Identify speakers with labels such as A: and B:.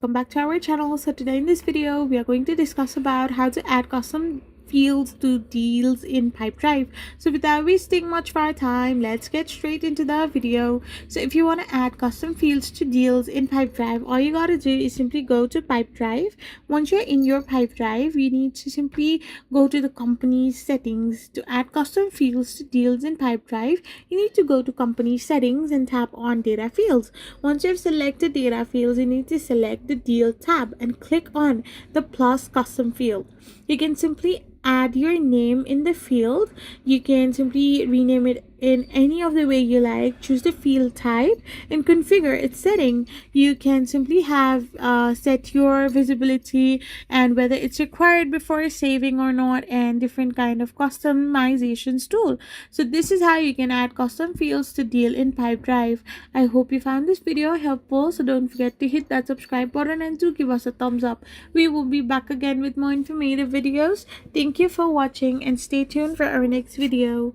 A: Welcome back to our channel. So today in this video we are going to discuss about how to add custom fields to deals in Pipedrive. So without wasting much of our time, let's get straight into the video. So if you want to add custom fields to deals in Pipedrive, all you gotta do is simply go to Pipedrive. Once you're in your Pipedrive, you need to simply go to the company settings. To add custom fields to deals in Pipedrive, you need to go to company settings and tap on data fields. Once you've selected data fields, you need to select the deal tab and click on the plus custom field. You can simply add your name in the field. You can simply rename it in any of the way you like. Choose the field type and configure its setting. You can simply have set your visibility and whether it's required before saving or not, and different kind of customizations tool. So this is how you can add custom fields to deal in Pipedrive. I hope you found this video helpful, so don't forget to hit that subscribe button and to give us a thumbs up. We will be back again with more informative videos. Thank you for watching and stay tuned for our next video.